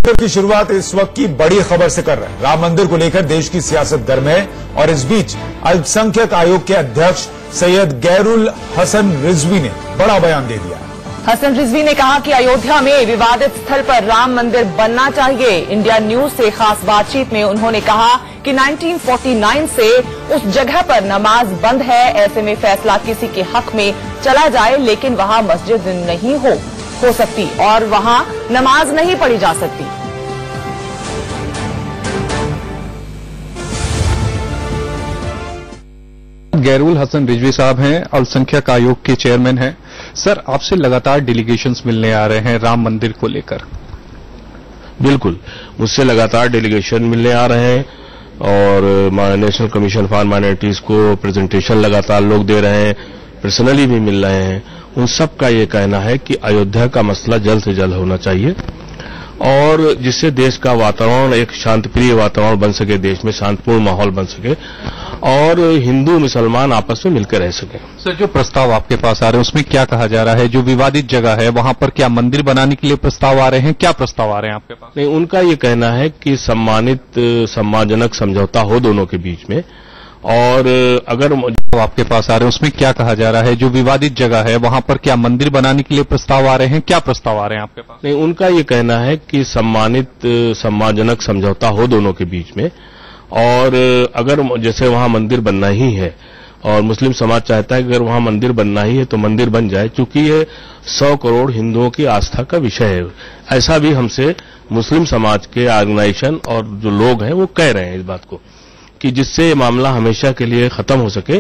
मंदिर की शुरुआत इस वक्त की बड़ी खबर से कर रहे हैं। राम मंदिर को लेकर देश की सियासत गर्म है और इस बीच अल्पसंख्यक आयोग के अध्यक्ष सैयद गैरुल हसन रिजवी ने बड़ा बयान दे दिया। हसन रिजवी ने कहा कि अयोध्या में विवादित स्थल पर राम मंदिर बनना चाहिए। इंडिया न्यूज से खास बातचीत में उन्होंने कहा कि 1949 से उस जगह पर नमाज बंद है। ऐसे में फैसला किसी के हक में चला जाए, लेकिन वहां मस्जिद नहीं हो सकती और वहां नमाज नहीं पढ़ी जा सकती। गैरुल हसन रिजवी साहब हैं, अल्पसंख्यक आयोग के चेयरमैन हैं। सर, आपसे लगातार डेलीगेशंस मिलने आ रहे हैं राम मंदिर को लेकर। बिल्कुल, मुझसे लगातार डेलीगेशन मिलने आ रहे हैं और नेशनल कमीशन फॉर माइनॉरिटीज को प्रेजेंटेशन लगातार लोग दे रहे हैं, पर्सनली भी मिल रहे हैं। उन सब का ये कहना है कि अयोध्या का मसला जल्द से जल्द होना चाहिए और जिससे देश का वातावरण एक शांतिप्रिय वातावरण बन सके, देश में शांतिपूर्ण माहौल बन सके और हिंदू मुसलमान आपस में मिलकर रह सके। सर, जो प्रस्ताव आपके पास आ रहे हैं उसमें क्या कहा जा रहा है? जो विवादित जगह है वहां पर क्या मंदिर बनाने के लिए प्रस्ताव आ रहे हैं? क्या प्रस्ताव आ रहे हैं आपके पास? नहीं, उनका ये कहना है कि सम्मानजनक समझौता हो दोनों के बीच में और अगर जो आपके पास आ रहे हैं उसमें क्या कहा जा रहा है? जो विवादित जगह है वहां पर क्या मंदिर बनाने के लिए प्रस्ताव आ रहे हैं? क्या प्रस्ताव आ रहे हैं आपके पास? नहीं, उनका ये कहना है कि सम्मानजनक समझौता हो दोनों के बीच में और अगर जैसे वहां मंदिर बनना ही है और मुस्लिम समाज चाहता है कि अगर वहां मंदिर बनना ही है तो मंदिर बन जाए, चूंकि ये 100 करोड़ हिंदुओं की आस्था का विषय है। ऐसा भी हमसे मुस्लिम समाज के ऑर्गेनाइजेशन और जो लोग हैं वो कह रहे हैं इस बात को कि जिससे ये मामला हमेशा के लिए खत्म हो सके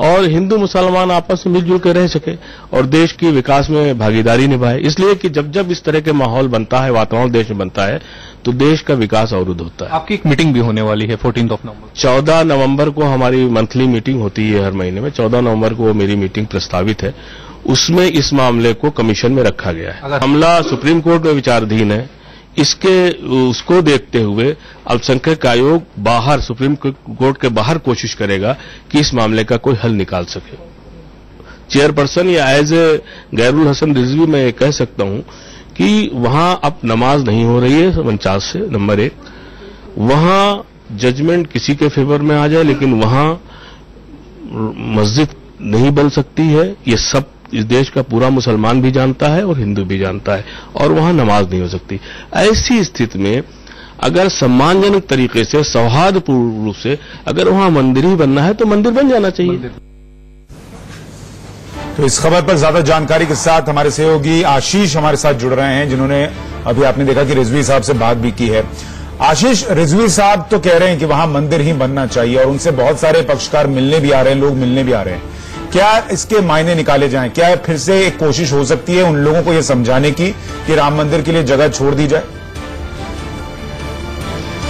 और हिंदू मुसलमान आपस में मिलजुल कर रह सके और देश की विकास में भागीदारी निभाए। इसलिए कि जब जब इस तरह के माहौल बनता है, वातावरण देश में बनता है, तो देश का विकास अवरुद्ध होता है। आपकी एक मीटिंग भी होने वाली है 14 नवंबर। 14 नवंबर को हमारी मंथली मीटिंग होती है हर महीने में। 14 नवंबर को मेरी मीटिंग प्रस्तावित है, उसमें इस मामले को कमीशन में रखा गया है। मामला सुप्रीम कोर्ट में विचाराधीन है, उसको देखते हुए अल्पसंख्यक आयोग बाहर सुप्रीम कोर्ट के बाहर कोशिश करेगा कि इस मामले का कोई हल निकाल सके। चेयरपर्सन या एज ए गैरुल हसन रिजवी मैं कह सकता हूं कि वहां अब नमाज नहीं हो रही है 49 से, नंबर 1। वहां जजमेंट किसी के फेवर में आ जाए लेकिन वहां मस्जिद नहीं बन सकती है, ये सब इस देश का पूरा मुसलमान भी जानता है और हिंदू भी जानता है और वहां नमाज नहीं हो सकती। ऐसी स्थिति में अगर सम्मानजनक तरीके से, सौहार्दपूर्ण रूप से अगर वहां मंदिर ही बनना है तो मंदिर बन जाना चाहिए। तो इस खबर पर ज्यादा जानकारी के साथ हमारे सहयोगी आशीष हमारे साथ जुड़ रहे हैं, जिन्होंने अभी आपने देखा कि रिजवी साहब से बात भी की है। आशीष, रिजवी साहब तो कह रहे हैं कि वहां मंदिर ही बनना चाहिए और उनसे बहुत सारे पक्षकार मिलने भी आ रहे हैं, लोग मिलने भी आ रहे हैं। क्या इसके मायने निकाले जाएं? क्या फिर से एक कोशिश हो सकती है उन लोगों को यह समझाने की कि राम मंदिर के लिए जगह छोड़ दी जाए?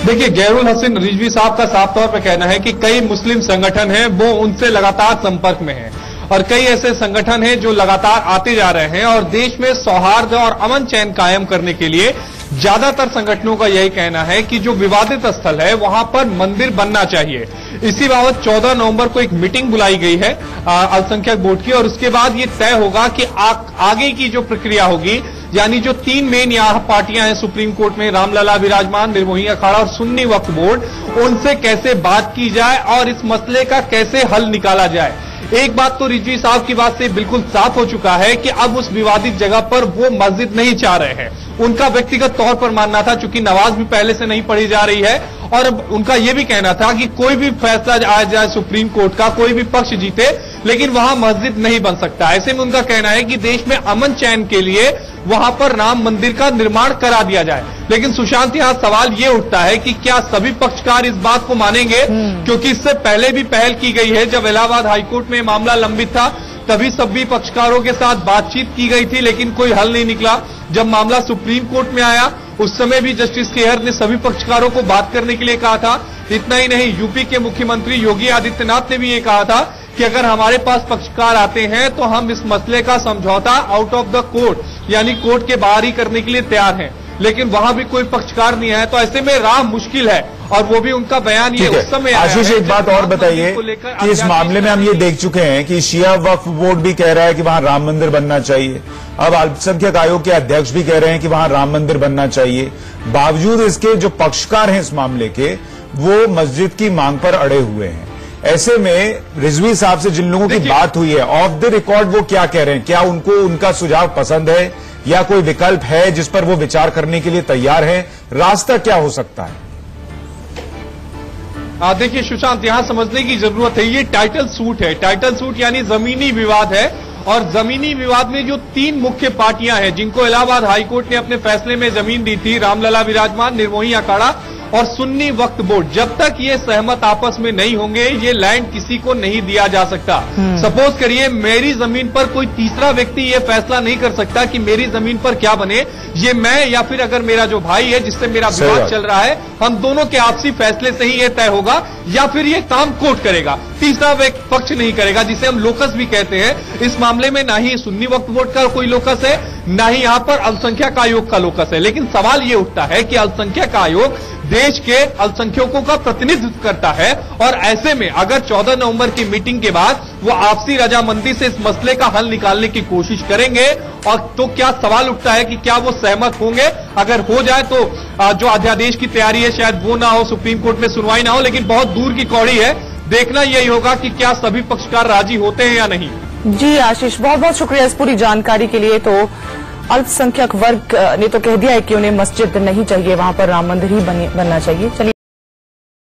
देखिए, गैरुल हसन रिजवी साहब का साफ तौर पर कहना है कि कई मुस्लिम संगठन हैं वो उनसे लगातार संपर्क में हैं और कई ऐसे संगठन हैं जो लगातार आते जा रहे हैं और देश में सौहार्द और अमन चैन कायम करने के लिए ज्यादातर संगठनों का यही कहना है कि जो विवादित स्थल है वहां पर मंदिर बनना चाहिए। इसी बाबत 14 नवंबर को एक मीटिंग बुलाई गई है अल्पसंख्यक बोर्ड की और उसके बाद ये तय होगा कि आगे की जो प्रक्रिया होगी, यानी जो 3 मेन यहाँ पार्टियां हैं सुप्रीम कोर्ट में, रामलला विराजमान, निर्मोही अखाड़ा और सुन्नी वक्फ बोर्ड, उनसे कैसे बात की जाए और इस मसले का कैसे हल निकाला जाए। एक बात तो रिजवी साहब की बात से बिल्कुल साफ हो चुका है कि अब उस विवादित जगह पर वो मस्जिद नहीं चाह रहे हैं। उनका व्यक्तिगत तौर पर मानना था, चूंकि नमाज भी पहले से नहीं पढ़ी जा रही है और उनका यह भी कहना था कि कोई भी फैसला आ जाए सुप्रीम कोर्ट का, कोई भी पक्ष जीते, लेकिन वहां मस्जिद नहीं बन सकता। ऐसे में उनका कहना है कि देश में अमन चैन के लिए वहां पर राम मंदिर का निर्माण करा दिया जाए। लेकिन सुशांत, यहां सवाल ये उठता है कि क्या सभी पक्षकार इस बात को मानेंगे? क्योंकि इससे पहले भी पहल की गई है, जब इलाहाबाद हाईकोर्ट में मामला लंबित था तभी सभी पक्षकारों के साथ बातचीत की गई थी लेकिन कोई हल नहीं निकला। जब मामला सुप्रीम कोर्ट में आया उस समय भी जस्टिस खेहर ने सभी पक्षकारों को बात करने के लिए कहा था। इतना ही नहीं, यूपी के मुख्यमंत्री योगी आदित्यनाथ ने भी ये कहा था कि अगर हमारे पास पक्षकार आते हैं तो हम इस मसले का समझौता आउट ऑफ द कोर्ट यानी कोर्ट के बाहर ही करने के लिए तैयार हैं, लेकिन वहां भी कोई पक्षकार नहीं है। तो ऐसे में राह मुश्किल है और वो भी उनका बयान ये उस समय आया आशीष, है एक बात और बताइए कि इस मामले में हम ये देख चुके हैं कि शिया वक्फ बोर्ड भी कह रहा है कि वहां राम मंदिर बनना चाहिए, अब अल्पसंख्यक आयोग के अध्यक्ष भी कह रहे हैं कि वहां राम मंदिर बनना चाहिए। बावजूद इसके जो पक्षकार हैं इस मामले के, वो मस्जिद की मांग पर अड़े हुए हैं। ऐसे में रिजवी साहब से जिन लोगों की बात हुई है, ऑफ द रिकॉर्ड वो क्या कह रहे हैं? क्या उनको उनका सुझाव पसंद है या कोई विकल्प है जिस पर वो विचार करने के लिए तैयार है? रास्ता क्या हो सकता है? देखिए सुशांत, यहां समझने की जरूरत है, ये टाइटल सूट है। टाइटल सूट यानी जमीनी विवाद है, और जमीनी विवाद में जो 3 मुख्य पार्टियां हैं जिनको इलाहाबाद हाईकोर्ट ने अपने फैसले में जमीन दी थी, रामलला विराजमान, निर्मोही अखाड़ा और सुन्नी वक्फ बोर्ड, जब तक ये सहमत आपस में नहीं होंगे ये लैंड किसी को नहीं दिया जा सकता। सपोज करिए मेरी जमीन पर कोई तीसरा व्यक्ति ये फैसला नहीं कर सकता कि मेरी जमीन पर क्या बने, ये मैं या फिर अगर मेरा जो भाई है जिससे मेरा विवाद चल रहा है, हम दोनों के आपसी फैसले से ही ये तय होगा, या फिर ये काम कोर्ट करेगा, तीसरा पक्ष नहीं करेगा, जिसे हम लोकस भी कहते हैं। इस मामले में ना ही सुन्नी वक्फ बोर्ड का कोई लोकस है, ना ही यहां पर अल्पसंख्यक आयोग का लोकस है। लेकिन सवाल ये उठता है कि अल्पसंख्यक आयोग देश के अल्पसंख्यकों का प्रतिनिधित्व करता है, और ऐसे में अगर 14 नवंबर की मीटिंग के बाद वो आपसी रजामंदी से इस मसले का हल निकालने की कोशिश करेंगे, और तो क्या सवाल उठता है कि क्या वो सहमत होंगे? अगर हो जाए तो जो अध्यादेश की तैयारी है शायद वो ना हो, सुप्रीम कोर्ट में सुनवाई ना हो, लेकिन बहुत दूर की कौड़ी है। देखना यही होगा कि क्या सभी पक्षकार राजी होते हैं या नहीं। जी आशीष, बहुत बहुत शुक्रिया इस पूरी जानकारी के लिए। तो अल्पसंख्यक वर्ग ने तो कह दिया है कि उन्हें मस्जिद नहीं चाहिए, वहां पर राम मंदिर ही बनना चाहिए। चलिए।